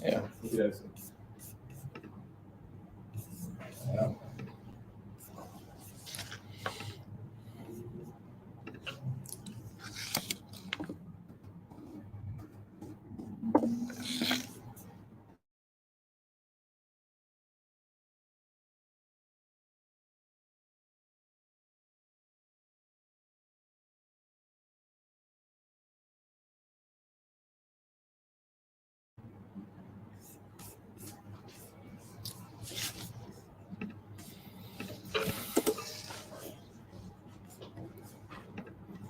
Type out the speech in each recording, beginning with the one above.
Yeah.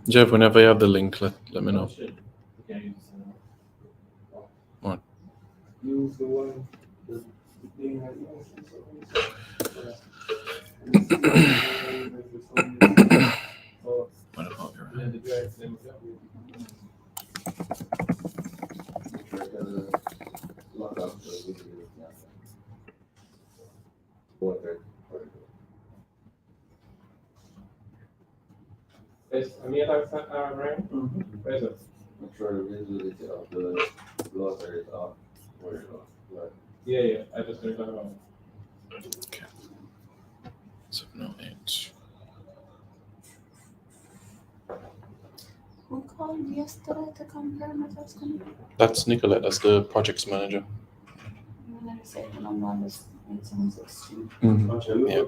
Jeff, whenever you have the link, let me know. What? Use the one, the thing that What about your I'm sure the visibility of the blotter is off. Yeah, I just turned it on. 708? Who called yesterday to confirm that I was going to be? That's Nicolette. That's the projects manager. And then I said the number was 8716. Yeah.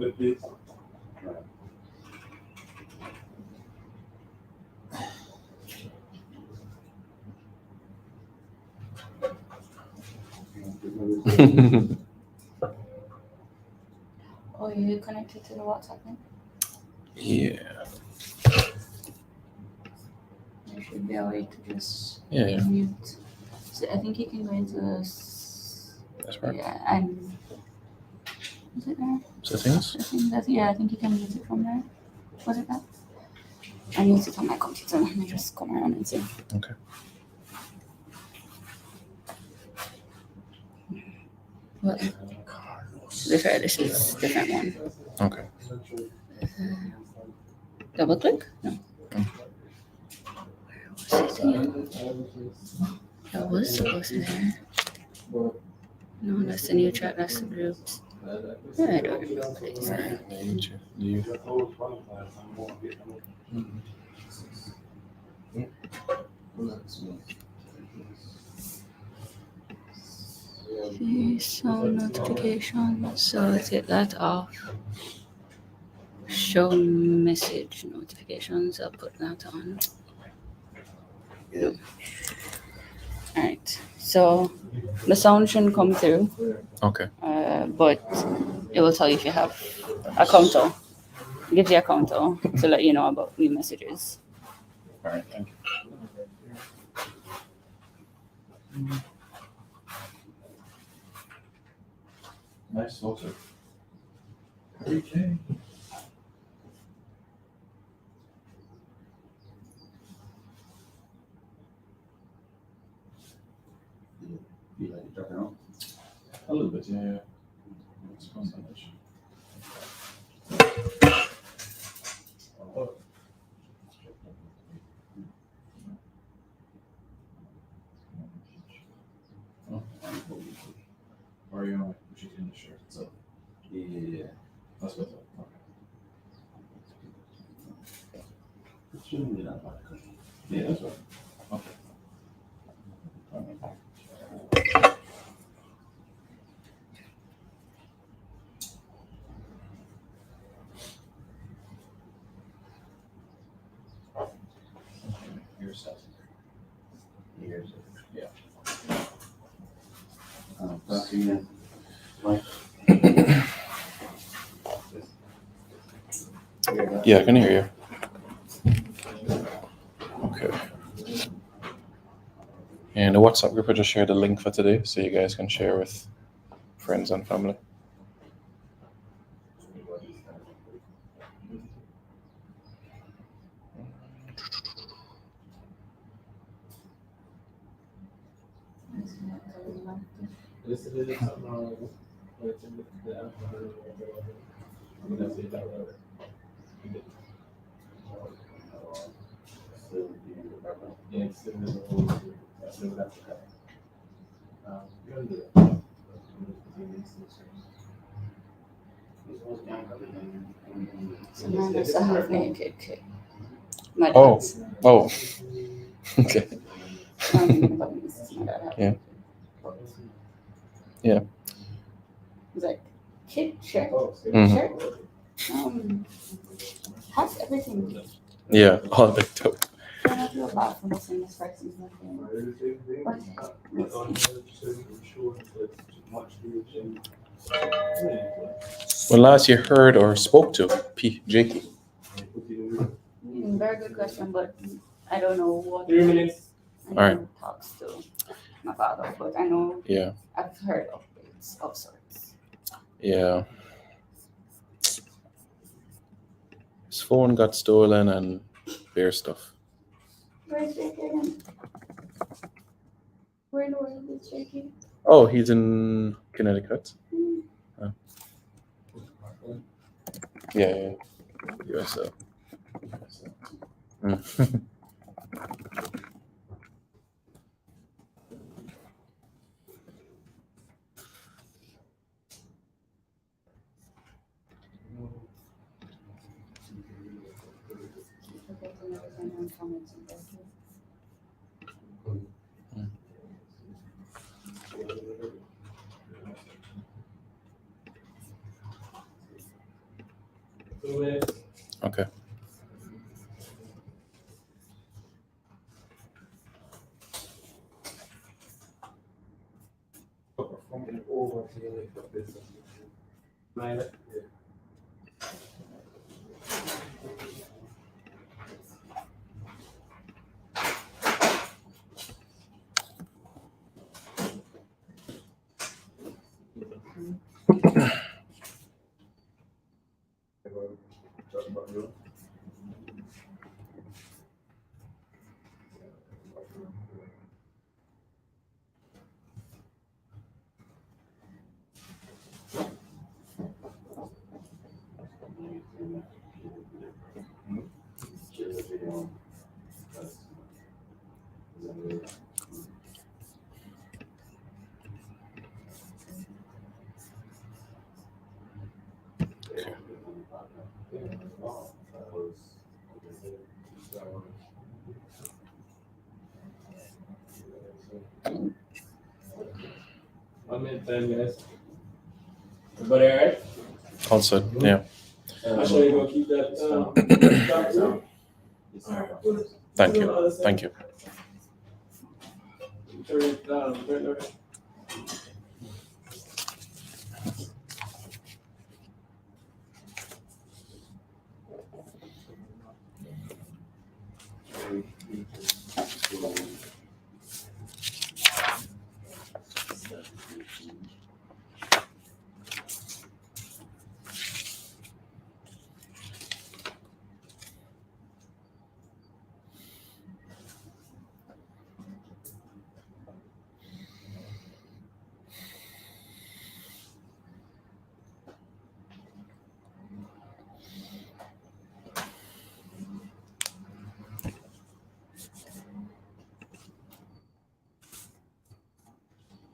Oh, you connected to the WhatsApp link? Yeah. There should be a way to just Yeah. mute. So I think you can go into this. That's right. Yeah, and is it there? Settings? I think you can mute it from there. Was it that? I mute it on my computer. Let me just come around and see. Okay. Well, to be fair, this is a different one. Okay. Double click? No. Where was it here? That was supposed to be there. No, that's the new track, that's the groups. Yeah, I don't remember what it said. You. Okay, sound notification. So take that off. Show message notifications. I'll put that on. No. Alright. So the sound shouldn't come through. Okay. But it will tell you if you have a counter. It gives you a counter to let you know about new messages. All right. Thank you. Nice photo. Okay. You like it dropping off? A little bit, yeah. It's fun, so much. Or you know, she's in the shirt. So yeah, that's what. Okay. It shouldn't be that bad. Yeah, that's right. Okay. Here's that. Here's it. Yeah. Back again. Right. Yeah, I can hear you. Okay. And the WhatsApp group, I just shared the link for today so you guys can share with friends and family. This is something wrong with the alphabet. I'm gonna say that whatever. Yeah, it's still in the whole. That's the So now there's a half naked kid. My Oh. dad's. Oh. Okay. But it's my dad had Yeah. it. But- Yeah. He's like, kid, check. Mhm. Has everything. Yeah. All the dope. I don't feel bad for missing this person's nothing. When last you heard or spoke to Jakey? Very good question, but I don't know what. 3 minutes. I All right. don't talk to my father, but I know Yeah. I've heard updates of sorts. Yeah. His phone got stolen and bear stuff. Where's Jakey again? Where in the world is Jakey? Oh, he's in Connecticut. Oh. Yeah. USA. Mm. Okay. One minute, 10 minutes. Everybody all right? Also, yeah. I'm sure you're gonna keep that. Thank you. Thank you. Turn it down. Turn it.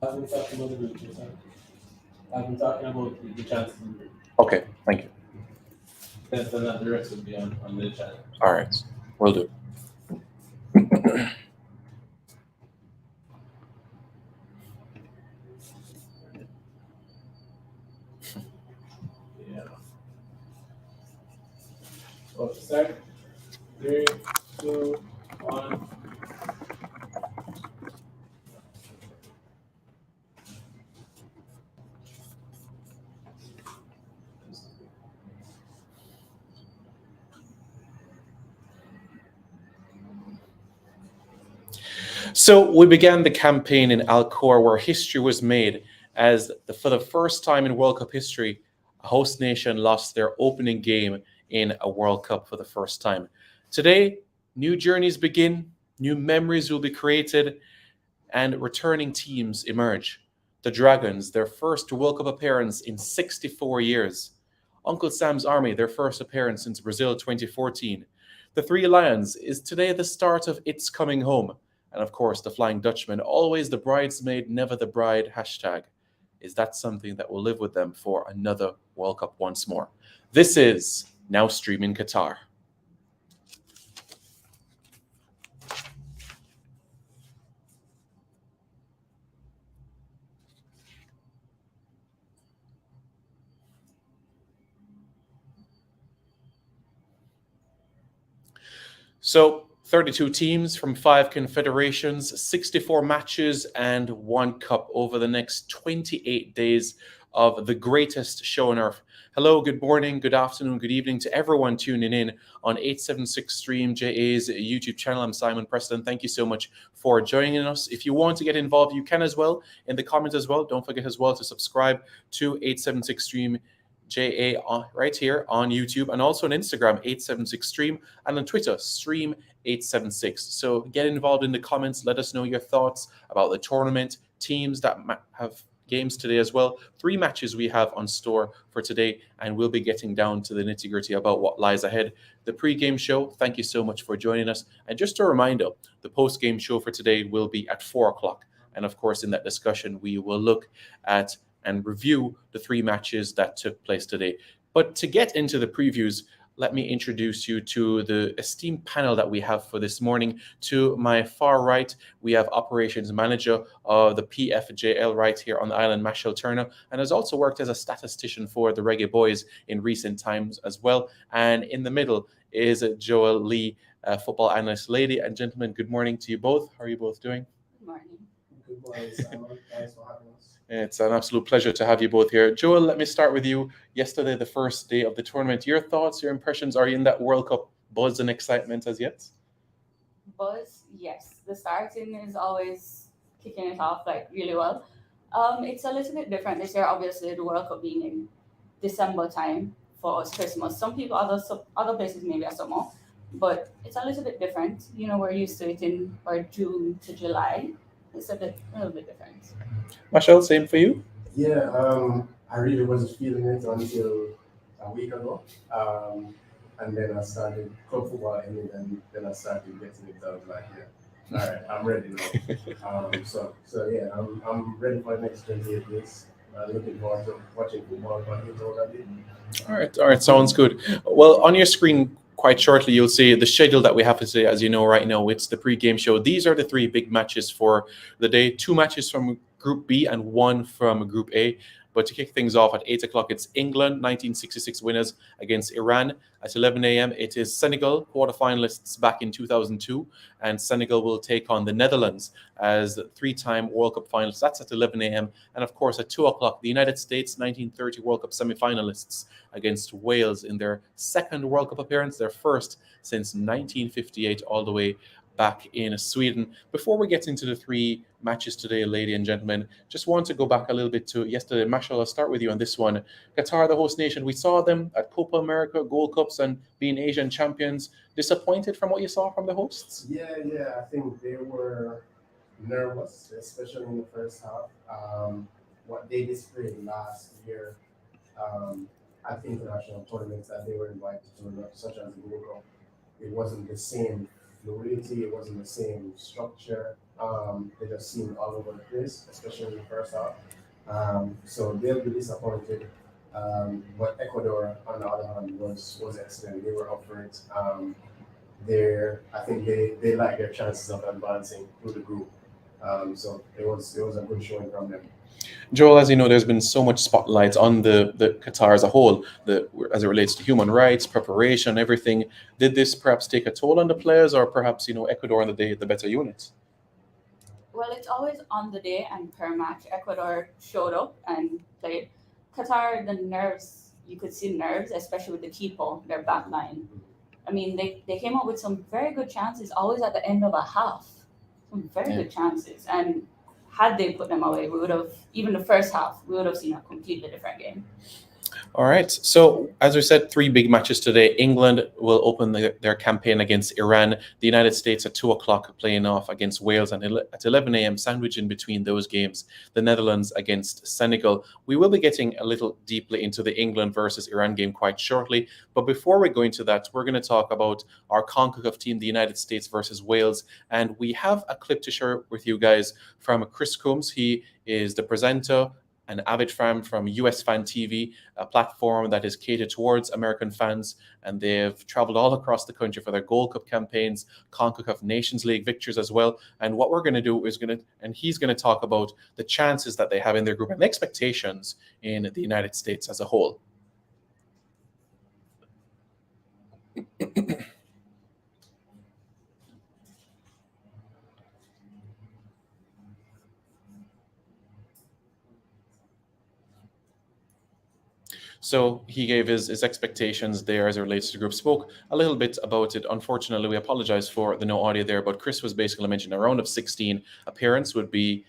I've been talking about the group. I've been talking about the chances in the group. Okay. Thank you. Then the rest will be on the channel. All right. Will do. Yeah. So start. 3, 2, 1. So we began the campaign in Alcor, where history was made, as for the first time in World Cup history, a host nation lost their opening game in a World Cup for the first time. Today, new journeys begin, new memories will be created, and returning teams emerge. The Dragons, their first World Cup appearance in 64 years. Uncle Sam's Army, their first appearance since Brazil 2014. The Three Lions is today the start of its coming home, And of course, the Flying Dutchman, always the bridesmaid, never the bride hashtag. Is that something that will live with them for another World Cup once more? This is Now Streaming Qatar. So 32 teams from 5 confederations, 64 matches, and 1 cup over the next 28 days of the greatest show on earth. Hello, good morning, good afternoon, good evening to everyone tuning in on 876 Stream JA's YouTube channel. I'm Simon Preston. Thank you so much for joining us. If you want to get involved, you can as well in the comments as well. Don't forget as well to subscribe to 876 Stream JA right here on YouTube and also on Instagram, 876 Stream, and on Twitter, Stream 876. So get involved in the comments. Let us know your thoughts about the tournament, teams that have games today as well. 3 matches we have on store for today, and we'll be getting down to the nitty-gritty about what lies ahead. The pre-game show, thank you so much for joining us. And just a reminder, the post-game show for today will be at 4 o'clock. And of course, in that discussion, we will look at and review the 3 matches that took place today. But to get into the previews, let me introduce you to the esteemed panel that we have for this morning. To my far right, we have Operations Manager of the PFJL right here on the island, Mashal Turner, and has also worked as a statistician for the Reggae Boys in recent times as well. And in the middle is Joel Lee, football analyst. Lady and gentlemen, good morning to you both. How are you both doing? Good morning. Good morning, Simon. Thanks for having us. It's an absolute pleasure to have you both here. Joel, let me start with you. Yesterday, the first day of the tournament. Your thoughts, your impressions, are you in that World Cup buzz and excitement as yet? Buzz, yes. The starting is always kicking it off like really well. It's a little bit different this year, obviously, the World Cup being in December time for us, Christmas. Some people, other places maybe are summer, but it's a little bit different. You know, we're used to it in or June to July. It's a little bit different. Marshall, same for you? Yeah, I really wasn't feeling it until a week ago. And then I started club football ended, and then I started getting it. I was like, yeah, all right, I'm ready now. So yeah, I'm ready for the next 28 days. Looking forward to watching football, but it's all I did. All right, sounds good. Well, on your screen, quite shortly, you'll see the schedule that we have today. As you know, right now, it's the pre-game show. These are the 3 big matches for the day. 2 matches from Group B and 1 from Group A. But to kick things off at 8 o'clock, it's England, 1966 winners against Iran. At 11 a.m., it is Senegal, quarterfinalists back in 2002. And Senegal will take on the Netherlands as 3-time World Cup finalists. That's at 11 a.m. And of course, at 2 o'clock, the United States, 1930 World Cup semi-finalists against Wales in their 2nd World Cup appearance, their first since 1958, all the way back in Sweden. Before we get into the 3 matches today, ladies and gentlemen, just want to go back a little bit to yesterday. Marshall, I'll start with you on this one. Qatar, the host nation, we saw them at Copa America, Gold Cups, and being Asian champions. Disappointed from what you saw from the hosts? Yeah, I think they were nervous, especially in the first half. What they displayed last year at the international tournaments that they were invited to, such as the Gold Cup, it wasn't the same fluidity, it wasn't the same structure. They just seemed all over the place, especially in the first half. So they'll be disappointed. But Ecuador, on the other hand, was excellent. They were up for it. I think they like their chances of advancing through the group. So it was a good showing from them. Joel, as you know, there's been so much spotlight on the Qatar as a whole, as it relates to human rights, preparation, everything. Did this perhaps take a toll on the players, or perhaps, Ecuador on the day, the better unit? Well, it's always on the day and per match. Ecuador showed up and played. Qatar, the nerves, you could see nerves, especially with the keeper, their back line. I mean, they came up with some very good chances, always at the end of a half. Some very good chances. And had they put them away, we would have, even the first half, we would have seen a completely different game. All right. So, as we said, three big matches today. England will open their campaign against Iran. The United States at 2 o'clock playing off against Wales, and at 11 a.m. sandwich in between those games, the Netherlands against Senegal. We will be getting a little deeply into the England versus Iran game quite shortly. But before we go into that, we're going to talk about our CONCACAF team, the United States versus Wales. And we have a clip to share with you guys from Chris Combs. He is the presenter, an avid fan from US Fan TV, a platform that is catered towards American fans, and they've traveled all across the country for their Gold Cup campaigns, CONCACAF Nations League victories as well. And what we're going to do is he's going to talk about the chances that they have in their group and expectations in the United States as a whole. So he gave his expectations there as it relates to the group, spoke a little bit about it. Unfortunately, we apologize for the no audio there, but Chris was basically mentioning a round of 16 appearance would be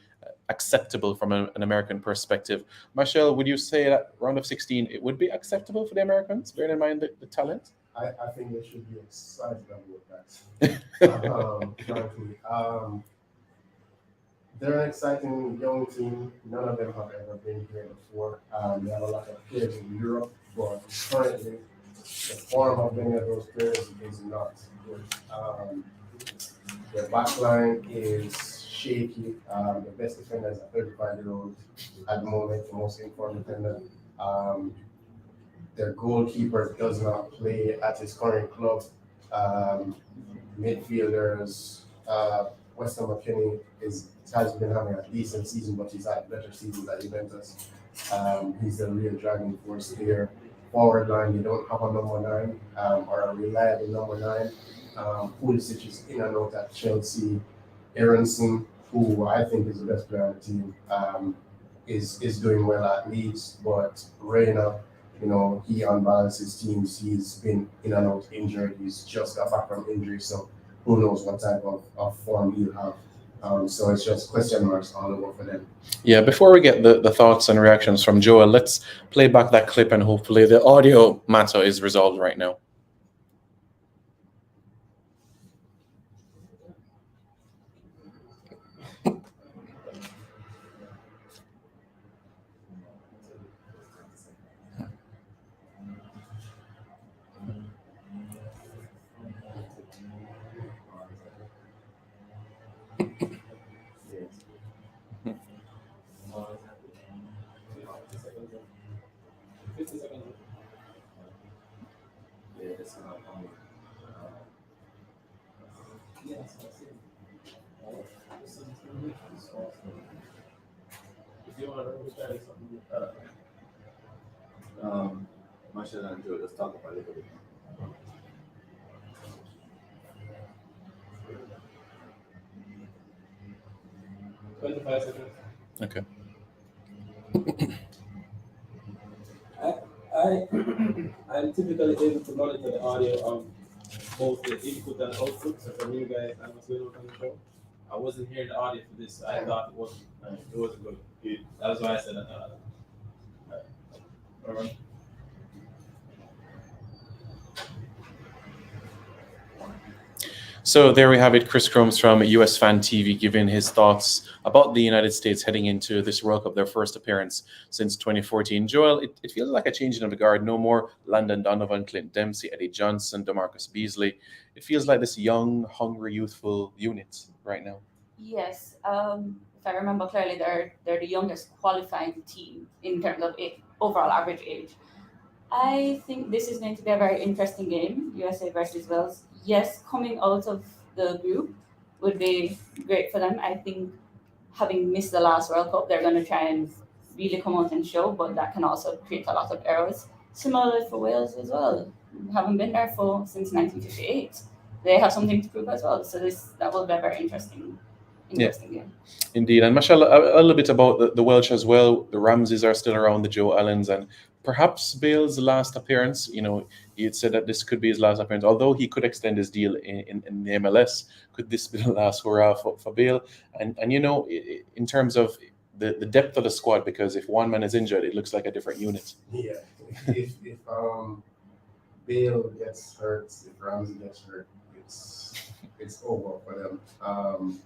acceptable from an American perspective. Marshall, would you say that round of 16, it would be acceptable for the Americans, bearing in mind the talent? I think they should be excited about that. Frankly, they're an exciting young team. None of them have ever been here before. They have a lot of players in Europe, but currently the form of many of those players is not good. Their back line is shaky. The best defender is a 35-year-old at the moment, the most informed defender. Their goalkeeper does not play at his current club. Midfielders, Weston McKinney has been having a decent season, but he's had better seasons at Juventus. He's a real driving force there. Forward line, they don't have a number 9 or a reliable number 9. Pulisic is in and out at Chelsea. Aronson, who I think is the best player on the team, is doing well at Leeds, but Reina, he unbalances teams. He's been in and out injured. He's just got back from injury, so who knows what type of form he'll have. So it's just question marks all over for them. Yeah, before we get the thoughts and reactions from Joel, let's play back that clip and hopefully the audio matter is resolved right now. Marshall and Joe, let's talk about it a little bit. Okay. I'm typically able to monitor the audio of both the input and output. So from you guys, I was going on the show. I wasn't hearing the audio for this. So I thought it wasn't good. That was why I said that. All right. So there we have it, Chris Combs from US Fan TV giving his thoughts about the United States heading into this World Cup, their first appearance since 2014. Joel, it feels like a changing of the guard. No more Landon Donovan, Clint Dempsey, Eddie Johnson, DeMarcus Beasley. It feels like this young, hungry, youthful unit right now. Yes, if I remember clearly, they're the youngest qualifying team in terms of overall average age. I think this is going to be a very interesting game, USA versus Wales. Yes, coming out of the group would be great for them. I think having missed the last World Cup, they're going to try and really come out and show, but that can also create a lot of errors. Similarly for Wales as well. Haven't been there since 1958. They have something to prove as well. So that will be a very interesting game. Indeed. And mashallah, a little bit about the Welsh as well. The Ramses are still around, the Joe Allens, and perhaps Bale's last appearance. He had said that this could be his last appearance, although he could extend his deal in the MLS. Could this be the last hurrah for Bale? And in terms of the depth of the squad, because if one man is injured, it looks like a different unit. Yeah, if Bale gets hurt, if Ramsey gets hurt, it's over for them.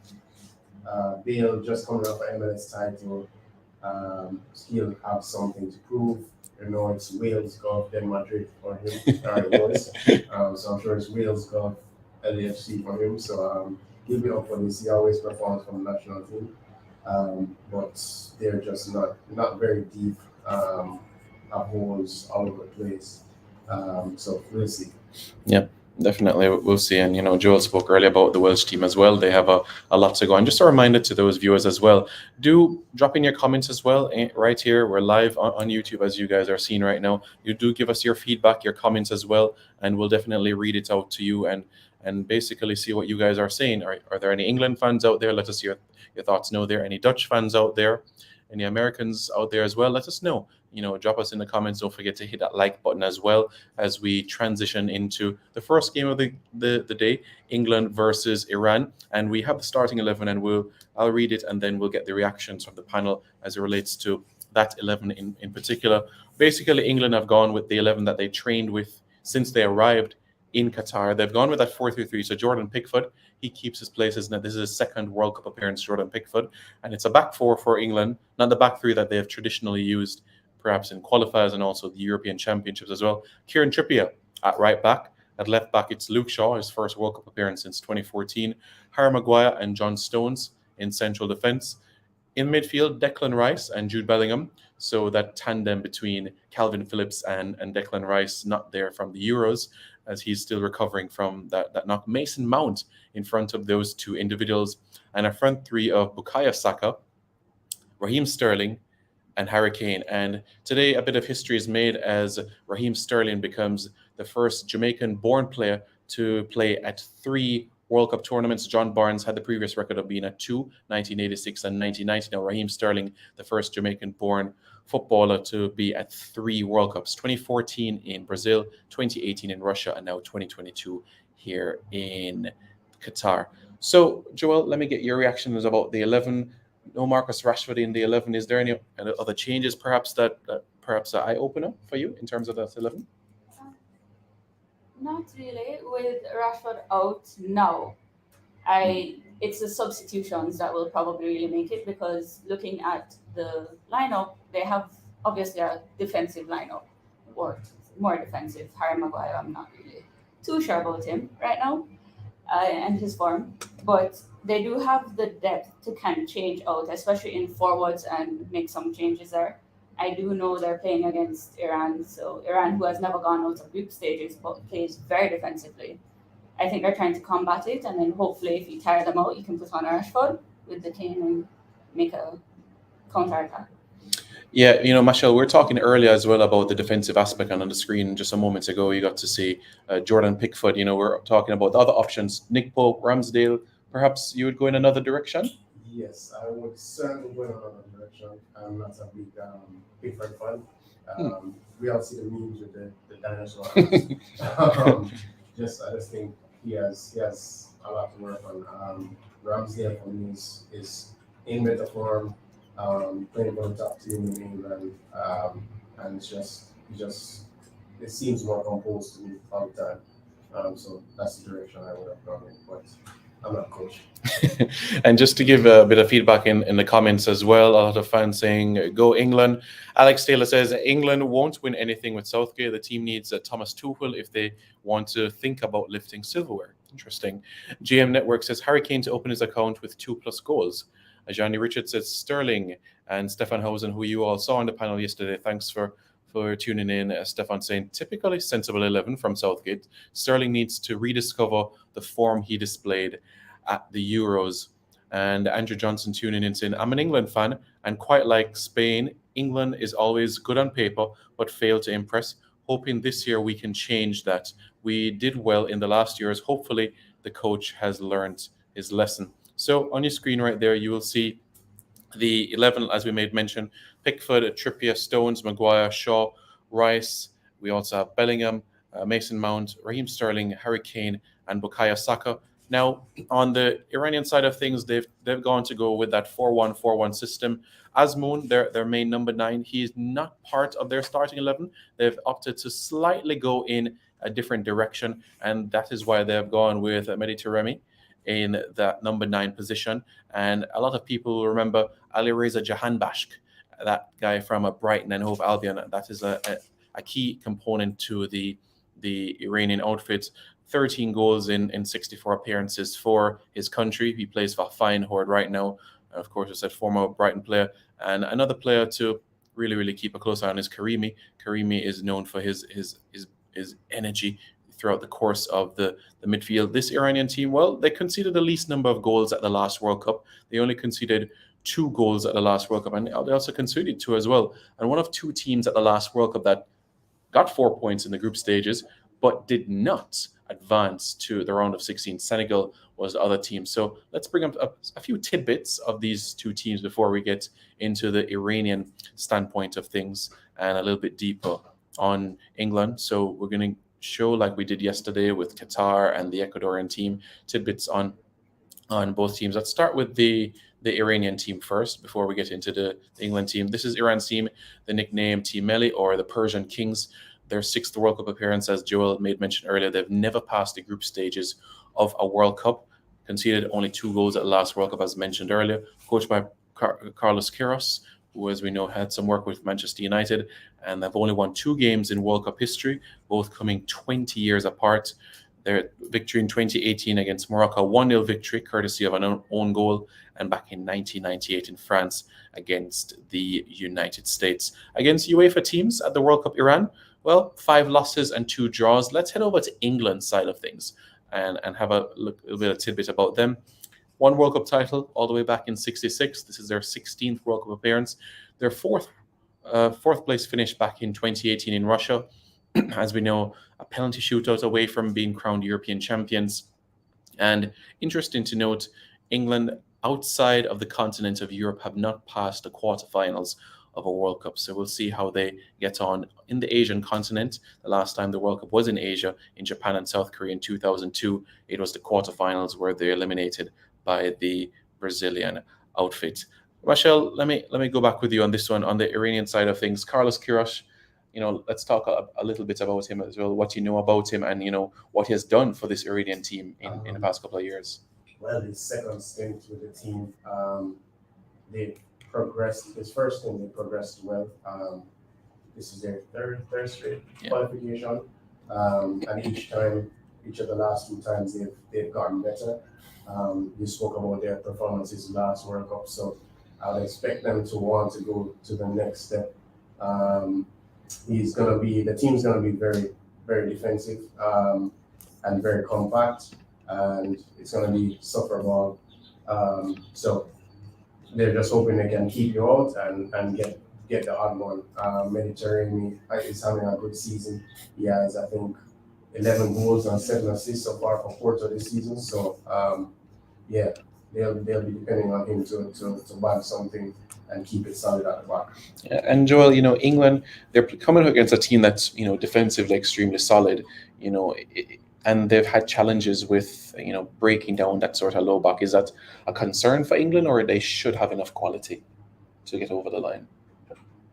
Bale just coming off an MLS title, he'll have something to prove. You know, it's Wales golf, then Madrid for him. It was. So I'm sure it's Wales golf, LAFC for him. So he'll be up for this. He always performs for the national team, but they're just not very deep. Have holes all over the place. So we'll see. Yep, definitely. We'll see. And, Joel spoke earlier about the Welsh team as well. They have a lot to go. And just a reminder to those viewers as well, do drop in your comments as well. Right here, we're live on YouTube, as you guys are seeing right now. You do give us your feedback, your comments as well, and we'll definitely read it out to you and basically see what you guys are saying. Are there any England fans out there? Let us hear your thoughts. Know there any Dutch fans out there? Any Americans out there as well? Let us know. Drop us in the comments. Don't forget to hit that like button as well as we transition into the first game of the day, England versus Iran. And we have the starting 11, and I'll read it, and then we'll get the reactions from the panel as it relates to that 11 in particular. Basically, England have gone with the 11 that they trained with since they arrived in Qatar. They've gone with that 4-3-3. So Jordan Pickford, he keeps his place. This is his second World Cup appearance, Jordan Pickford. And it's a back four for England, not the back three that they have traditionally used, perhaps in qualifiers and also the European Championships as well. Kieran Trippier at right back. At left back, it's Luke Shaw, his first World Cup appearance since 2014. Harry Maguire and John Stones in central defence. In midfield, Declan Rice and Jude Bellingham. So that tandem between Calvin Phillips and Declan Rice, not there from the Euros, as he's still recovering from that knock. Mason Mount in front of those two individuals. And a front three of Bukayo Saka, Raheem Sterling, and Harry Kane. And today a bit of history is made as Raheem Sterling becomes the first Jamaican-born player to play at 3 World Cup tournaments. John Barnes had the previous record of being at 2, 1986 and 1990. Now Raheem Sterling, the first Jamaican-born footballer to be at 3 World Cups, 2014 in Brazil, 2018 in Russia, and now 2022 here in Qatar. So, Joel, let me get your reactions about the 11. No Marcus Rashford in the 11. Is there any other changes perhaps that perhaps an eye-opener for you in terms of that 11? Not really. With Rashford out now, it's the substitutions that will probably really make it, because looking at the lineup, they have obviously a defensive lineup, or more defensive. Harry Maguire, I'm not really too sure about him right now and his form, but they do have the depth to kind of change out, especially in forwards, and make some changes there. I do know they're playing against Iran, so Iran, who has never gone out of group stages but plays very defensively. I think they're trying to combat it, and then hopefully if you tire them out, you can put on Rashford with the Kane and make a counter-attack. Yeah, Michelle, we were talking earlier as well about the defensive aspect, and on the screen just a moment ago, you got to see Jordan Pickford. We're talking about the other options. Nick Pope, Ramsdale, perhaps you would go in another direction? Yes, I would certainly go in another direction. I'm not a big Pickford fan. We all see the memes with the dinosaur. I just think he has a lot to work on. Ramsdale for me is in better form, playing for the top team in England, and it seems more composed to me all the time. So that's the direction I would have gone in, but I'm not a coach. And just to give a bit of feedback in the comments as well, a lot of fans saying, go England. Alex Taylor says, England won't win anything with Southgate. The team needs Thomas Tuchel if they want to think about lifting silverware. Interesting. GM Network says, Harry Kane to open his account with 2+ goals. Johnny Richards says, Sterling and Stefan Hausen, who you all saw on the panel yesterday. Thanks for tuning in. Stefan saying, typically sensible 11 from Southgate. Sterling needs to rediscover the form he displayed at the Euros. And Andrew Johnson tuning in saying, I'm an England fan and quite like Spain. England is always good on paper, but fail to impress. Hoping this year we can change that. We did well in the last years. Hopefully the coach has learned his lesson. So on your screen right there, you will see the 11, as we made mention: Pickford, Trippier, Stones, Maguire, Shaw, Rice. We also have Bellingham, Mason Mount, Raheem Sterling, Harry Kane, and Bukayo Saka. Now, on the Iranian side of things, they've gone to go with that 4-1-4-1 system. Azmoun, their main number 9, he is not part of their starting 11. They've opted to slightly go in a different direction, and that is why they've gone with Mehdi Taremi in that number 9 position. And a lot of people remember Ali Reza Jahanbashk, that guy from Brighton and Hove Albion. That is a key component to the Iranian outfit. 13 goals in 64 appearances for his country. He plays for Feyenoord right now. And of course, it's a former Brighton player. And another player to really, really keep a close eye on is Karimi. Karimi is known for his energy throughout the course of the midfield. This Iranian team, well, they conceded the least number of goals at the last World Cup. They only conceded 2 goals at the last World Cup, and they also conceded 2 as well. And one of 2 teams at the last World Cup that got 4 points in the group stages, but did not advance to the round of 16. Senegal was the other team. So let's bring up a few tidbits of these 2 teams before we get into the Iranian standpoint of things and a little bit deeper on England. So we're going to show, like we did yesterday with Qatar and the Ecuadorian team, tidbits on both teams. Let's start with the Iranian team first before we get into the England team. This is Iran's team, the nickname Team Melli, or the Persian Kings. Their 6th World Cup appearance, as Joel made mention earlier. They've never passed the group stages of a World Cup, conceded only 2 goals at the last World Cup, as mentioned earlier. Coached by Carlos Queiroz, who, as we know, had some work with Manchester United, and they've only won 2 games in World Cup history, both coming 20 years apart. Their victory in 2018 against Morocco, 1-0 victory, courtesy of an own goal, and back in 1998 in France against the United States. Against UEFA teams at the World Cup Iran, well, 5 losses and 2 draws. Let's head over to England's side of things and have a little bit of tidbit about them. 1 World Cup title all the way back in '66. This is their 16th World Cup appearance. Their fourth place finish back in 2018 in Russia. As we know, a penalty shootout away from being crowned European champions. And interesting to note, England outside of the continent of Europe have not passed the quarterfinals of a World Cup. So we'll see how they get on in the Asian continent. The last time the World Cup was in Asia, in Japan and South Korea in 2002, it was the quarterfinals where they eliminated by the Brazilian outfit. Rachel, let me go back with you on this one. On the Iranian side of things, Carlos Queiroz, let's talk a little bit about him as well, what you know about him and, what he has done for this Iranian team in the past couple of years. Well, his second stint with the team, they progressed. His first stint, they progressed well. This is their third straight qualification. And each of the last 2 times, they've gotten better. You spoke about their performances last World Cup, so I would expect them to want to go to the next step. The team's gonna be very, very defensive and very compact, and it's gonna be sufferable. So they're just hoping they can keep you out and get the odd one. Mediterranean is having a good season. He has, I think, 11 goals and 7 assists so far for Porto this season. So they'll be depending on him to bag something and keep it solid at the back. Yeah, and Joel, England, they're coming up against a team that's defensively extremely solid. And they've had challenges with breaking down that sort of low block. Is that a concern for England, or they should have enough quality to get over the line?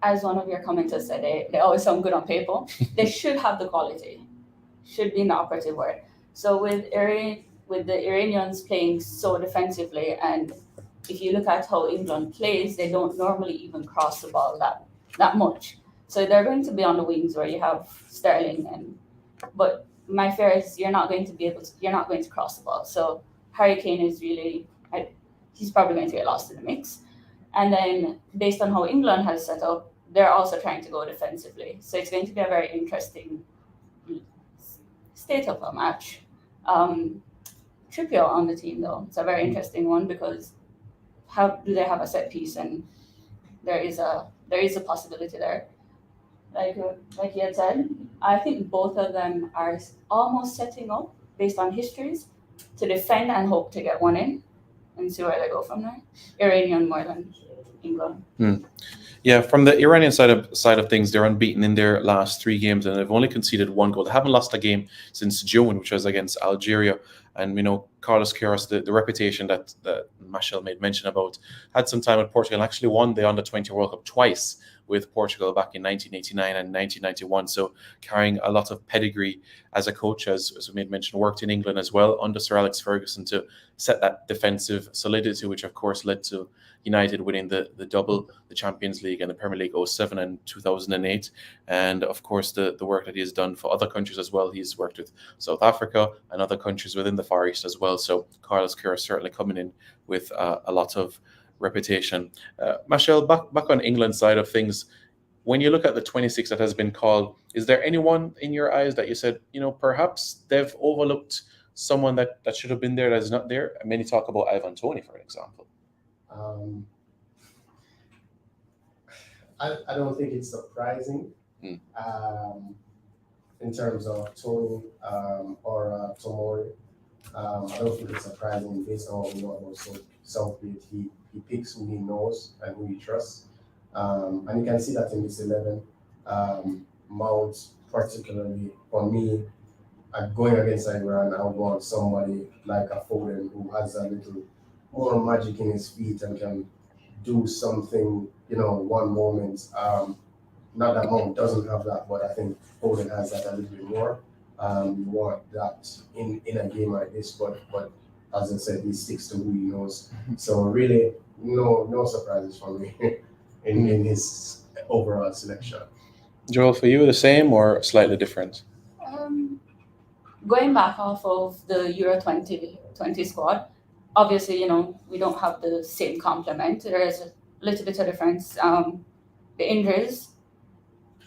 As one of your commenters said, they always sound good on paper. They should have the quality. Should be the operative word. So with the Iranians playing so defensively, and if you look at how England plays, they don't normally even cross the ball that much. So they're going to be on the wings where you have Sterling, but my fear is you're not going to cross the ball. So Harry Kane is he's probably going to get lost in the mix. And then based on how England has set up, they're also trying to go defensively. So it's going to be a very interesting state of a match. Trippier on the team, though, it's a very interesting one because how do they have a set piece? And there is a possibility there. Like he had said, I think both of them are almost setting up based on histories to defend and hope to get one in and see where they go from there. Iranian more than England. Yeah, from the Iranian side of things, they're unbeaten in their last 3 games and they've only conceded 1 goal. They haven't lost a game since June, which was against Algeria. And Carlos Queiroz, the reputation that Machel made mention about, had some time with Portugal and actually won the Under-20 World Cup twice with Portugal back in 1989 and 1991. So carrying a lot of pedigree as a coach, as we made mention, worked in England as well under Sir Alex Ferguson to set that defensive solidity, which of course led to United winning the double, the Champions League and the Premier League 07 and 2008. And of course, the work that he has done for other countries as well. He's worked with South Africa and other countries within the Far East as well. So Carlos Queiroz certainly coming in with a lot of reputation. Machel, back on England's side of things, when you look at the 26 that has been called, is there anyone in your eyes that you said, perhaps they've overlooked someone that should have been there that is not there? Many talk about Ivan Toney, for example. I don't think it's surprising in terms of Tony or Tomori. I don't think it's surprising based on what we know about Southgate. He picks who he knows and who he trusts. And you can see that in this 11. Mount, particularly for me, going against Iran, I want somebody like a Foden who has a little more magic in his feet and can do something, one moment. Not that Mount doesn't have that, but I think Foden has that a little bit more. You want that in a game like this, but as I said, he sticks to who he knows. So really, no surprises for me in his overall selection. Joel, for you, the same or slightly different? Going back off of the Euro 2020 squad, obviously, we don't have the same complement. There is a little bit of difference. The injuries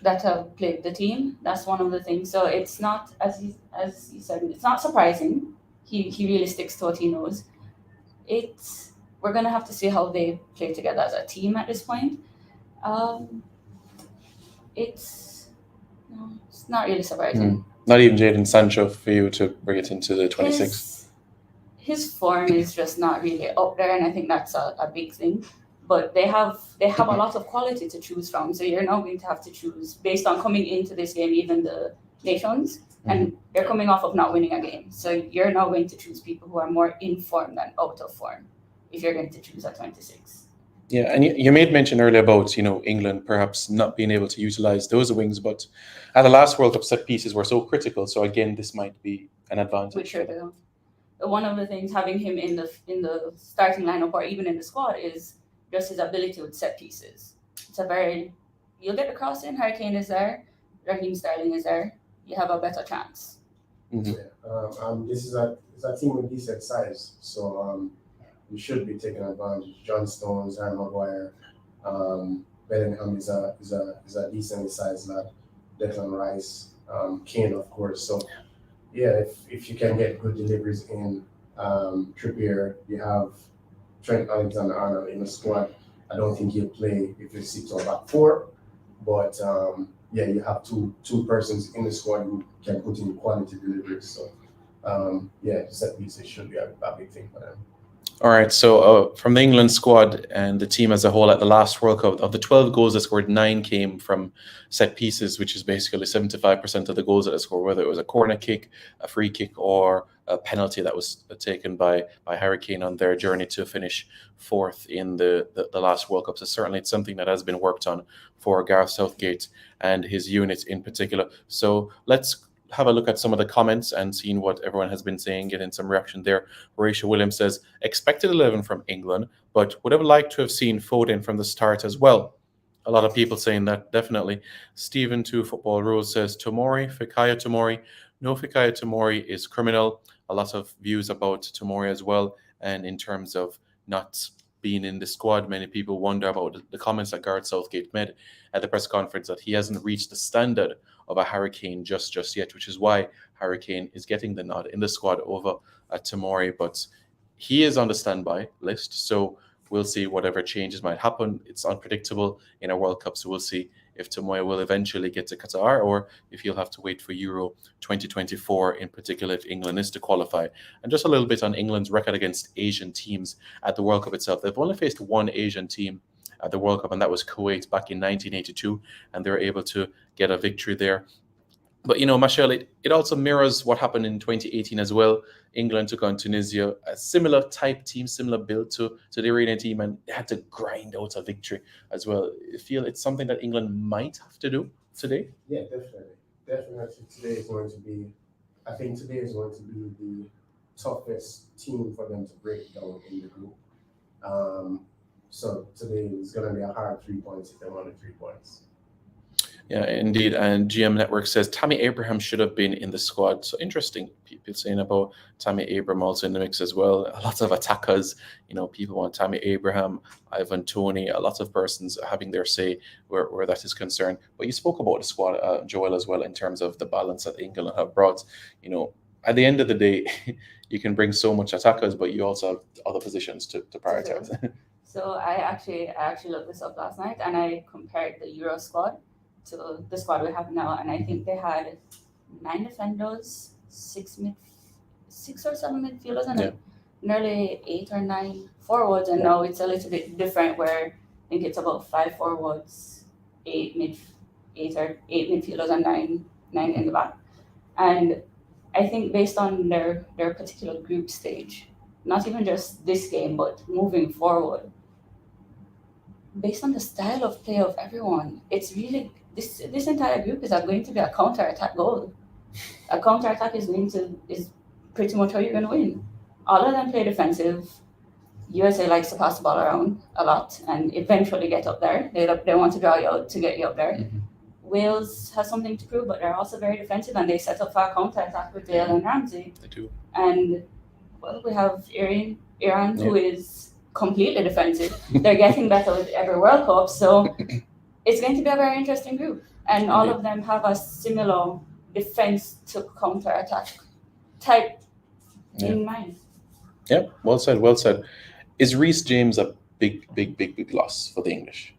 that have plagued the team, that's one of the things. So it's not, as you said, it's not surprising. He really sticks to what he knows. We're going to have to see how they play together as a team at this point. It's not really surprising. Not even Jadon Sancho for you to bring it into the 26. His form is just not really up there, and I think that's a big thing. But they have a lot of quality to choose from. So you're now going to have to choose based on coming into this game, even the nations, and they're coming off of not winning a game. So you're now going to choose people who are more in form than out of form if you're going to choose at 26. Yeah, and you made mention earlier about, England perhaps not being able to utilize those wings, but at the last World Cup, set pieces were so critical. So again, this might be an advantage. Which are one of the things having him in the starting lineup or even in the squad is just his ability with set pieces. You'll get the cross in, Harry Kane is there, Raheem Sterling is there, you have a better chance. This is a team with decent size, so we should be taking advantage. John Stones, Harry Maguire, Bellingham is a decently sized lad. Declan Rice, Kane, of course. So yeah, if you can get good deliveries in, Trippier, you have Trent Alexander-Arnold in the squad. I don't think he'll play if you stick to a back four, but you have two persons in the squad who can put in quality deliveries. So set pieces should be a big thing for them. All right, so from the England squad and the team as a whole at the last World Cup, of the 12 goals they scored, 9 came from set pieces, which is basically 75% of the goals that they scored, whether it was a corner kick, a free kick, or a penalty that was taken by Harry Kane on their journey to finish 4th in the last World Cup. So certainly it's something that has been worked on for Gareth Southgate and his unit in particular. So let's have a look at some of the comments and seeing what everyone has been saying, getting some reaction there. Horatio Williams says, expected 11 from England, but would have liked to have seen Foden from the start as well. A lot of people saying that, definitely. Stephen 2 Football Rules says, Fikayo Tomori. No, Fikayo Tomori is criminal. A lot of views about Tomori as well. And in terms of not being in the squad, many people wonder about the comments that Gareth Southgate made at the press conference that he hasn't reached the standard of a Harry Kane just yet, which is why Harry Kane is getting the nod in the squad over Tomori. But he is on the standby list, so we'll see whatever changes might happen. It's unpredictable in a World Cup, so we'll see if Tomori will eventually get to Qatar or if he'll have to wait for Euro 2024, in particular if England is to qualify. And just a little bit on England's record against Asian teams at the World Cup itself. They've only faced one Asian team at the World Cup, and that was Kuwait back in 1982, and they were able to get a victory there. But Marshall, it also mirrors what happened in 2018 as well. England took on Tunisia, a similar type team, similar build to the Iranian team, and they had to grind out a victory as well. I feel it's something that England might have to do today. Yeah, definitely. Definitely today is going to be, I think today is going to be the toughest team for them to break down in the group. So today is going to be a hard 3 points if they want the 3 points. Yeah, indeed. And GM Network says Tammy Abraham should have been in the squad. So interesting. People saying about Tammy Abraham also in the mix as well. A lot of attackers. People want Tammy Abraham, Ivan Toney. A lot of persons having their say where that is concerned. But you spoke about the squad, Joel, as well, in terms of the balance that England have brought. At the end of the day, you can bring so much attackers, but you also have other positions to prioritize. So I actually looked this up last night, and I compared the Euro squad to the squad we have now, and I think they had 9 defenders, 6 or 7 midfielders, and nearly 8 or 9 forwards. And now it's a little bit different, where I think it's about 5 forwards, 8 midfielders, and 9 in the back. And I think based on their particular group stage, not even just this game, but moving forward, based on the style of play of everyone, it's really this entire group is going to be a counter-attack goal. A counter-attack is pretty much how you're going to win. All of them play defensive. USA likes to pass the ball around a lot and eventually get up there. They want to draw you out to get you up there. Mhm. Wales has something to prove, but they're also very defensive, and they set up for a counter-attack with Bale and Ramsey. They do. And we have Iran, who is completely defensive. They're getting better with every World Cup, so it's going to be a very interesting group. And all of them have a similar defense to counter-attack type in mind. Yeah, well said, well said. Is Reece James a big loss for the English?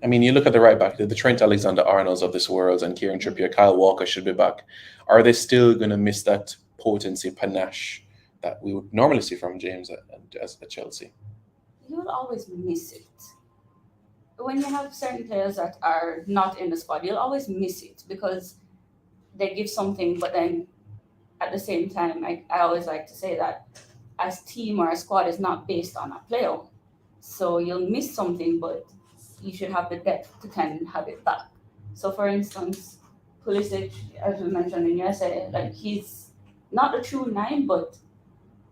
I mean, you look at the right back, the Trent Alexander-Arnolds of this world, and Kieran Trippier, Kyle Walker should be back. Are they still going to miss that potency, panache that we would normally see from James at Chelsea? You'll always miss it. When you have certain players that are not in the squad, you'll always miss it because they give something, but then at the same time, I always like to say that a team or a squad is not based on a player. So you'll miss something, but you should have the depth to can have it back. So for instance, Pulisic, as we mentioned in USA, like he's not a true 9, but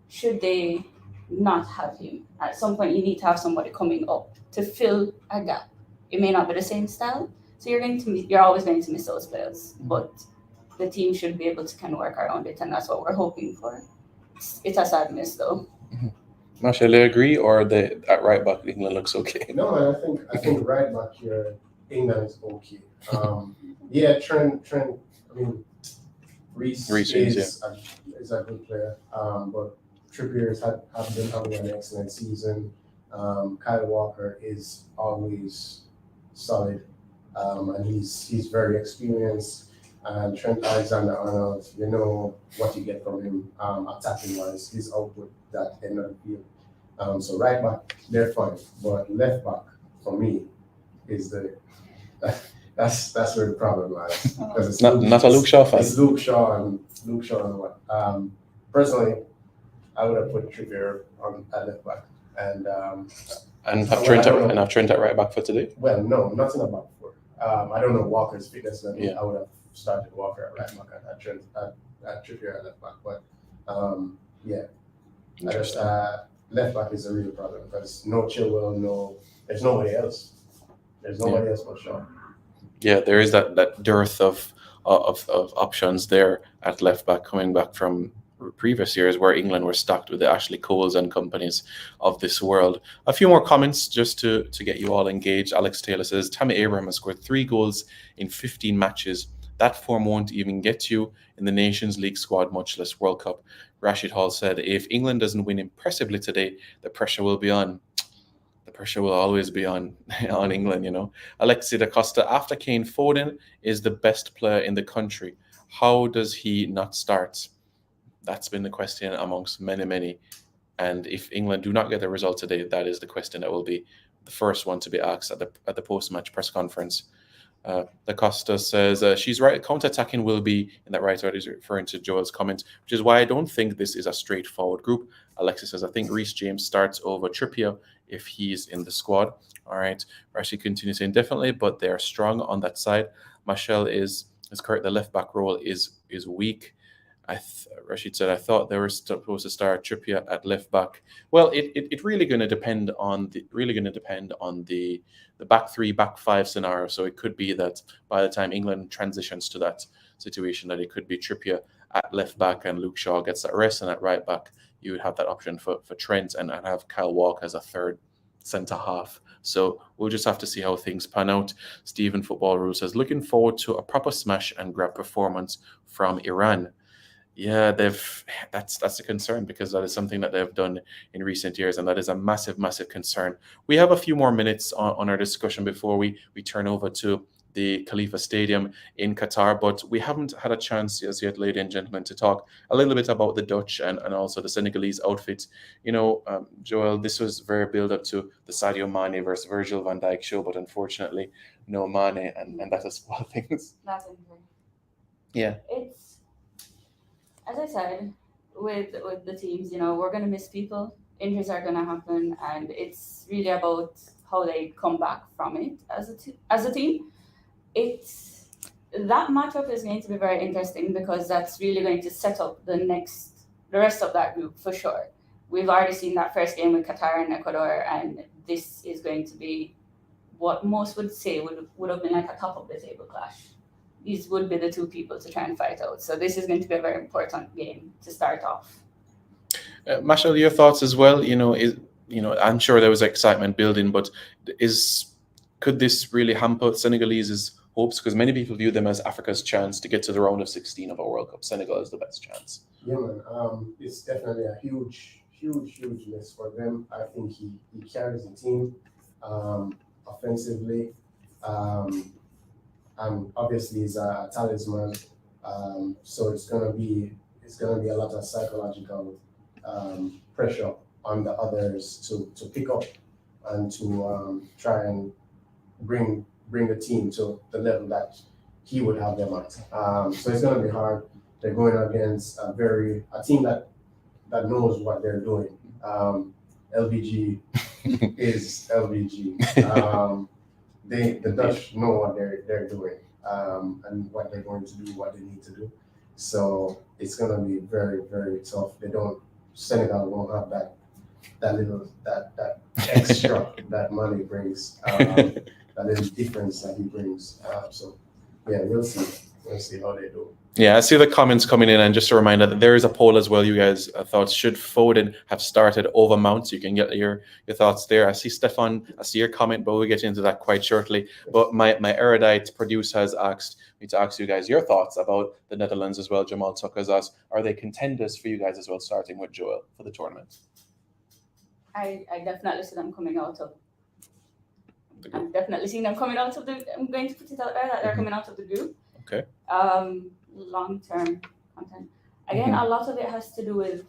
should they not have him, at some point you need to have somebody coming up to fill a gap. It may not be the same style, so you're always going to miss those players, but the team should be able to kind of work around it, and that's what we're hoping for. It's a sad miss though. Marshall, they agree, or at right back England looks okay? No, I think right back here England is okay. Yeah, Trent. I mean, Reece is a good player, but Trippier's have been having an excellent season. Kyle Walker is always solid, and he's very experienced. And Trent Alexander-Arnold, you know what you get from him attacking wise, his output that end of the field. So right back, they're fine, but left back for me is that's where the problem lies, because it's not a Luke Shaw fan. It's Luke Shaw and what. Personally, I would have put Trippier at left back and have Trent at right back for today. Well, no, nothing about four. I don't know Walker's fitness level. Yeah. I would have started Walker at right back and at Trippier at left back, but yeah, I just left back is a real problem because no Chilwell, there's nobody else. There's nobody else but Shaw. Yeah, there is that dearth of options there at left back, coming back from previous years where England were stocked with the Ashley Coles and companies of this world. A few more comments just to get you all engaged. Alex Taylor says, Tammy Abraham has scored 3 goals in 15 matches. That form won't even get you in the Nations League squad, much less World Cup. Rashid Hall said, if England doesn't win impressively today, the pressure will be on. The pressure will always be on England, you know. Alexi da Costa, after Kane, Foden is the best player in the country. How does he not start? That's been the question amongst many. And if England do not get the result today, that is the question that will be the first one to be asked at the post-match press conference. Da Costa says she's right. Counter-attacking will be in that right order. Is referring to Joel's comment, which is why I don't think this is a straightforward group. Alexis says I think Reece James starts over Trippier if he's in the squad. All right. Rashi continues saying definitely, but they are strong on that side. Marshall is correct. The left back role is weak. Rashid said I thought they were supposed to start Trippier at left back. Well, it really going to depend on the back three, back five scenario. So it could be that by the time England transitions to that situation, that it could be Trippier at left back and Luke Shaw gets that rest, and at right back you would have that option for Trent and have Kyle Walker as a third centre half. So we'll just have to see how things pan out. Stephen Football Rule says looking forward to a proper smash and grab performance from Iran. Yeah, that's a concern because that is something that they've done in recent years, and that is a massive, massive concern. We have a few more minutes on our discussion before we turn over to the Khalifa Stadium in Qatar, but we haven't had a chance as yet, ladies and gentlemen, to talk a little bit about the Dutch and also the Senegalese outfit. Joel, this was very build up to the Sadio Mane versus Virgil van Dijk show, but unfortunately, no Mane, and that has spoiled things. That's injury. Yeah. It's, as I said, with the teams, we're going to miss people. Injuries are going to happen, and it's really about how they come back from it as a team. That matchup is going to be very interesting because that's really going to set up the rest of that group for sure. We've already seen that first game with Qatar and Ecuador, and this is going to be what most would say would have been like a top of the table clash. These would be the two people to try and fight out. So this is going to be a very important game to start off. Marshall, your thoughts as well? I'm sure there was excitement building, but could this really hamper Senegalese's hopes? Because many people view them as Africa's chance to get to the round of 16 of a World Cup. Senegal is the best chance. Yeah, man. It's definitely a huge miss for them. I think he carries the team offensively. And obviously he's a talisman, so it's gonna be a lot of psychological pressure on the others to pick up and to try and bring the team to the level that he would have them at. So it's gonna be hard. They're going against a team that knows what they're doing. LVG is LVG. The Dutch know what they're doing and what they're going to do, what they need to do. So it's going to be very, very tough. Senegal won't have that extra that money brings, that little difference that he brings. So yeah, we'll see. We'll see how they do. Yeah, I see the comments coming in, and just a reminder that there is a poll as well. You guys thought should Foden have started over Mount? So you can get your thoughts there. I see Stefan, I see your comment, but we'll get into that quite shortly. But my erudite producer has asked me to ask you guys your thoughts about the Netherlands as well. Jamal Tucker has asked, are they contenders for you guys as well, starting with Joel for the tournament? I definitely see them coming out of. I'm definitely seeing them coming out of the. I'm going to put it out there that they're coming out of the group. Okay. Long-term content. Again, a lot of it has to do with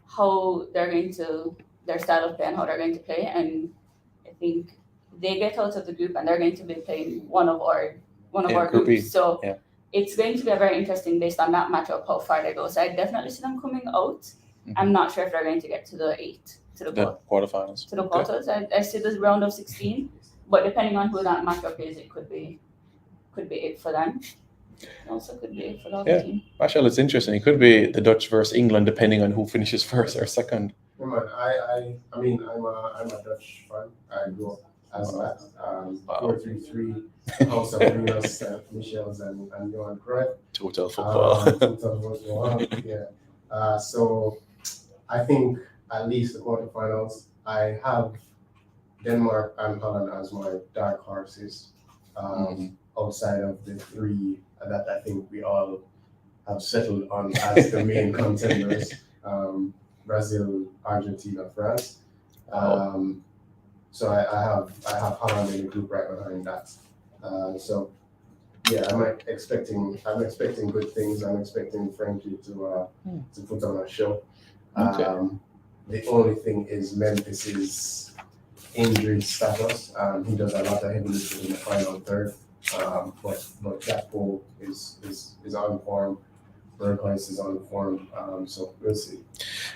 how their style of play and how they're going to play. And I think they get out of the group and they're going to be playing one of our groups. So it's going to be a very interesting based on that matchup how far they go. So I definitely see them coming out. Mm-hmm. I'm not sure if they're going to get to the quarterfinals. To the quarters. I see this round of 16, but depending on who that matchup is, it could be it for them. It also could be it for the other team. Marshall, it's interesting. It could be the Dutch versus England, depending on who finishes first or second. Come on, I mean, I'm a Dutch fan. I grew up as that. 4-3-3, House of Venus, Michels, and Johan Cruyff. Total football. Yeah. So I think at least the quarterfinals. I have Denmark and Holland as my dark horses. Outside of the three that I think we all have settled on as the main contenders, Brazil, Argentina, France. So I have Holland in the group right behind that. So yeah, I'm expecting good things. I'm expecting Frankie to put on a show. The only thing is Memphis's injury status. He does a lot of heavy lifting in the final third. But Gakpo is on form. Berghuis is on form. So we'll see.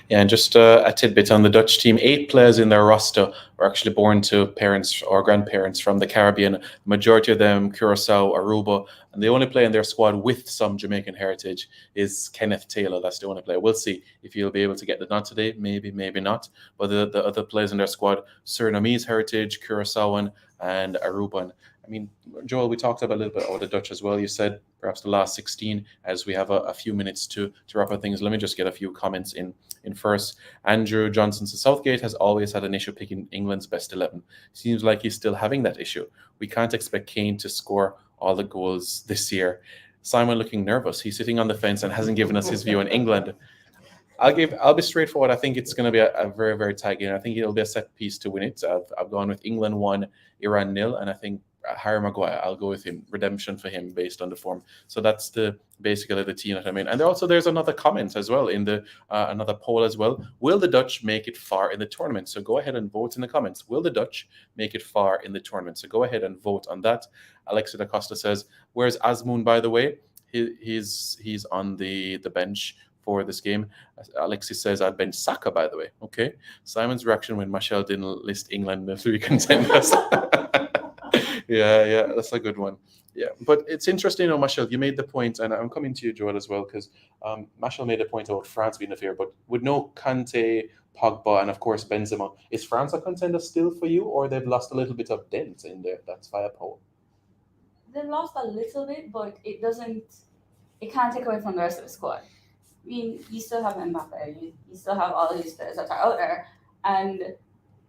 Yeah, and just a tidbit on the Dutch team: 8 players in their roster were actually born to parents or grandparents from the Caribbean. Majority of them Curacao, Aruba, and the only player in their squad with some Jamaican heritage is Kenneth Taylor. That's the only player. We'll see if he'll be able to get the nod today. Maybe, maybe not. But the other players in their squad: Surinamese heritage, Curaçaoan, and Aruban. I mean, Joel, we talked about a little bit about the Dutch as well. You said perhaps the last 16, as we have a few minutes to wrap up things. Let me just get a few comments in first. Andrew Johnson says Southgate has always had an issue picking England's best 11. Seems like he's still having that issue. We can't expect Kane to score all the goals this year. Simon looking nervous. He's sitting on the fence and hasn't given us his view on England. I'll be straightforward. I think it's going to be a very, very tight game. I think it'll be a set piece to win it. I've gone with England 1, Iran 0, and I think Harry Maguire, I'll go with him. Redemption for him based on the form. So that's basically the team that I'm in. And there's another comment as well in the another poll as well. Will the Dutch make it far in the tournament? So go ahead and vote in the comments. Will the Dutch make it far in the tournament? So go ahead and vote on that. Alexia da Costa says, "Where's Azmoun, by the way? He's on the bench for this game." Alexis says, "I'd bench Saka, by the way." Okay. Simon's reaction when Michelle didn't list England in the 3 contenders. Yeah, that's a good one. Yeah, but it's interesting, Michelle, you made the point, and I'm coming to you, Joel, as well, because Michelle made a point about France being a favorite, but with no Kante, Pogba, and of course Benzema, is France a contender still for you, or they've lost a little bit of dent in there? That's via poll. They lost a little bit, but it can't take away from the rest of the squad. I mean, you still have Mbappe, you still have all of these players that are out there, and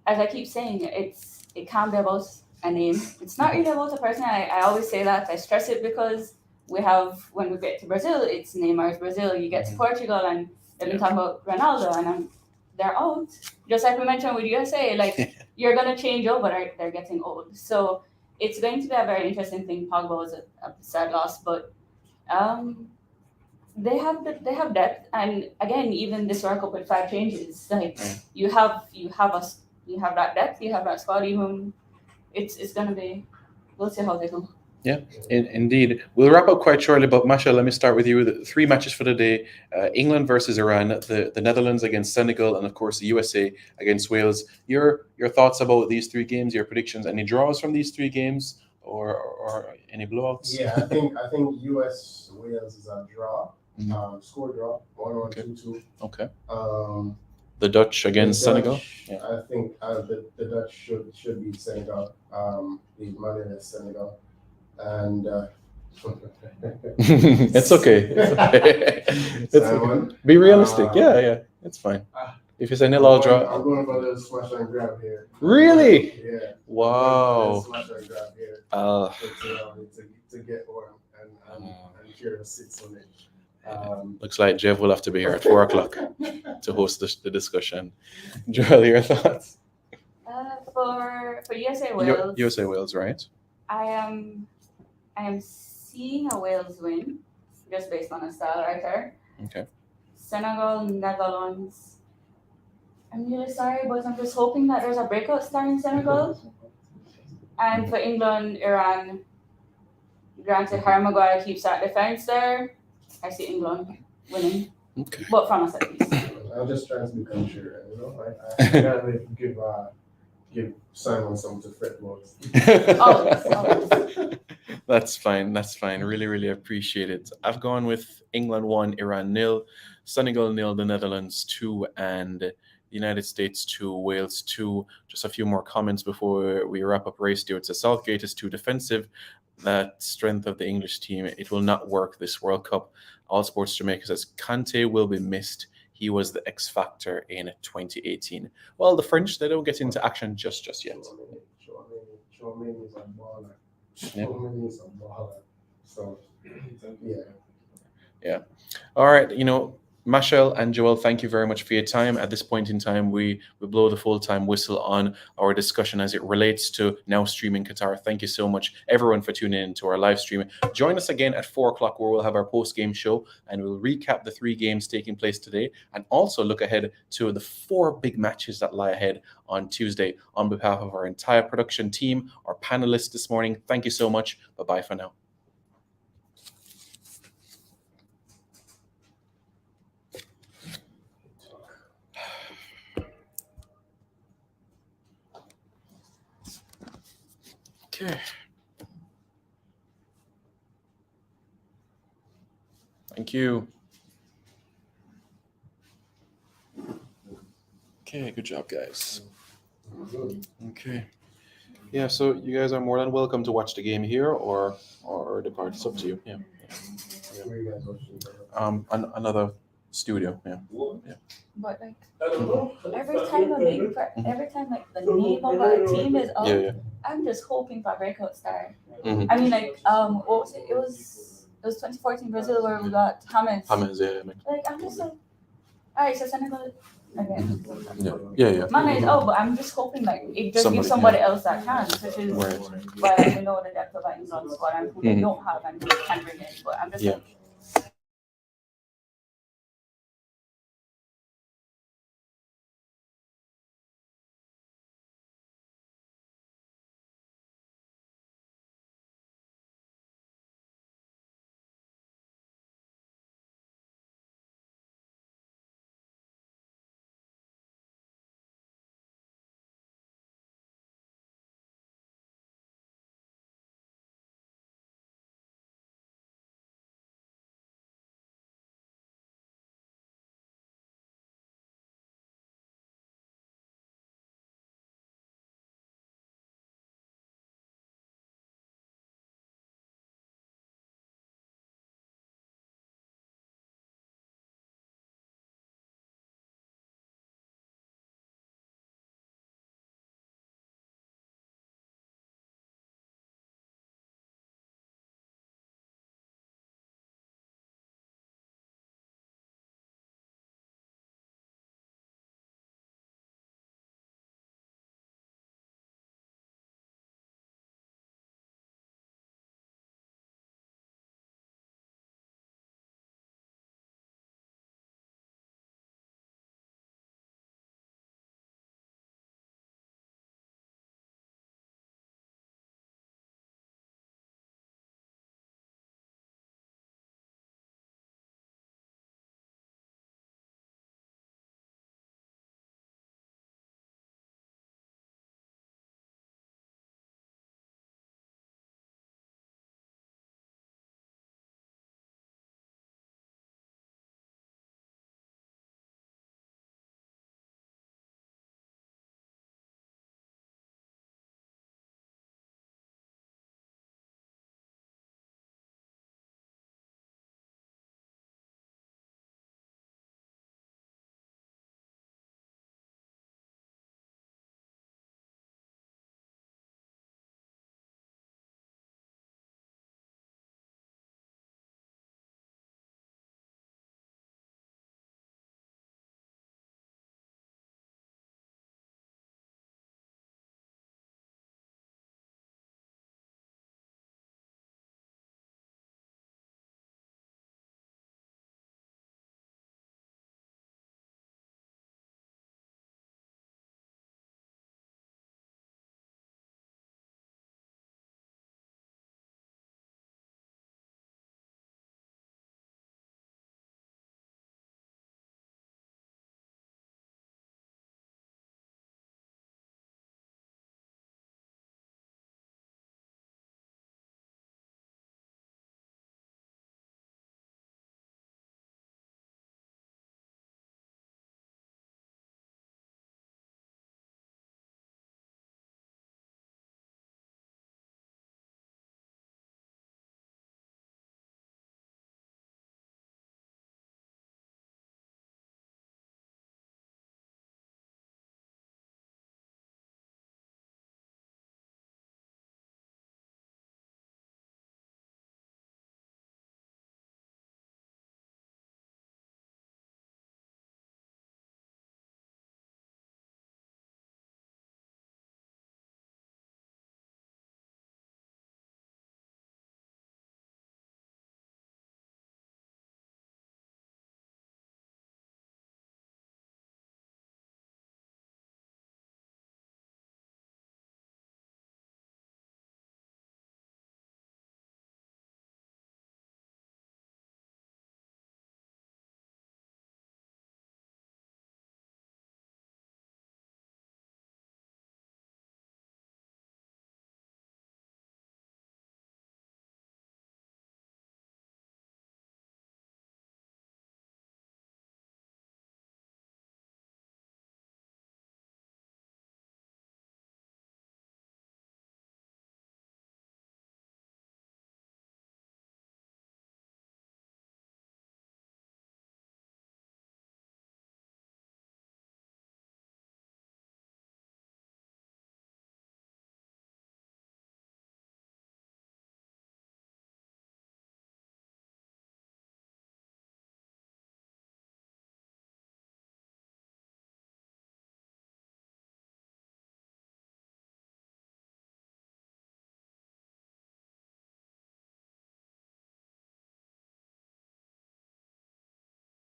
as I keep saying, it can't be about a name. It's not really about a person. I always say that. I stress it because when we get to Brazil, it's Neymar's Brazil. You get to Portugal, and they've been talking about Ronaldo, and they're out. Just like we mentioned with USA, like you're gonna change over. They're getting old, so it's going to be a very interesting thing. Pogba was a sad loss, but they have depth, and again, even this World Cup with 5 changes, like you have that depth, you have that squad. Even it's gonna be. We'll see how they go. Yeah, indeed. We'll wrap up quite shortly, but Masha, let me start with you. The 3 matches for the day: England versus Iran, the Netherlands against Senegal, and of course the USA against Wales. Your thoughts about these 3 games? Your predictions? Any draws from these 3 games, or any blowouts? Yeah, I think US Wales is a draw. Score draw 1-1, 2-2. Okay. The Dutch against Senegal. Yeah. I think the Dutch should beat Senegal. Beat Mali Senegal, and it's okay. It's okay. Be realistic. Yeah, it's fine. If you say nil, I'll draw. I'm going for the smash and grab here. Really? Yeah. Wow. Smash and grab here. To get one and share a 6 on it. Looks like Jeff will have to be here at 4:00 to host the discussion. Joel, your thoughts? For USA Wales. USA Wales, right? I am seeing a Wales win, just based on a style right there. Okay. Senegal, Netherlands. I'm really sorry, but I'm just hoping that there's a breakout star in Senegal. And for England, Iran, granted Harry Maguire keeps that defense there. I see England winning. Okay. But from a set piece. I'm just trying to be country, I gotta give Simon something to fret about. Always. That's fine. Really, really appreciate it. I've gone with England 1, Iran 0, Senegal 0, the Netherlands 2, and the United States 2, Wales 2. Just a few more comments before we wrap up. Ray Stewart says Southgate is too defensive. That strength of the English team, it will not work this World Cup. All Sports Jamaica says Kante will be missed. He was the X factor in 2018. Well, the French, they don't get into action just yet. Chouameni is a baller. Chouameni is a baller. So, yeah. All right, Mashal and Joel, thank you very much for your time. At this point in time, we blow the full-time whistle on our discussion as it relates to now streaming Qatar. Thank you so much, everyone, for tuning in to our live stream. Join us again at 4 o'clock, where we'll have our post-game show, and we'll recap the 3 games taking place today, and also look ahead to the 4 big matches that lie ahead on Tuesday. On behalf of our entire production team, our panelists this morning, thank you so much. Bye-bye for now. Okay. Thank you. Okay, good job, guys. Okay. Yeah, so you guys are more than welcome to watch the game here or depart. It's up to you. Yeah. Where you guys watching? Another studio. Yeah. But like every time every time like the name of our team is up, Yeah. I'm just hoping for a breakout star. Mhm. I mean, like what was it? It was 2014 Brazil where we got James. James, yeah. Like I'm just like, all right, so Senegal again. Yeah. Mane is out, but I'm just hoping like it just gives Somebody, somebody else that chance, which is Right. why we know the depth of our England squad and who they Mhm. don't have and who they can bring in. But I'm just Yeah. like,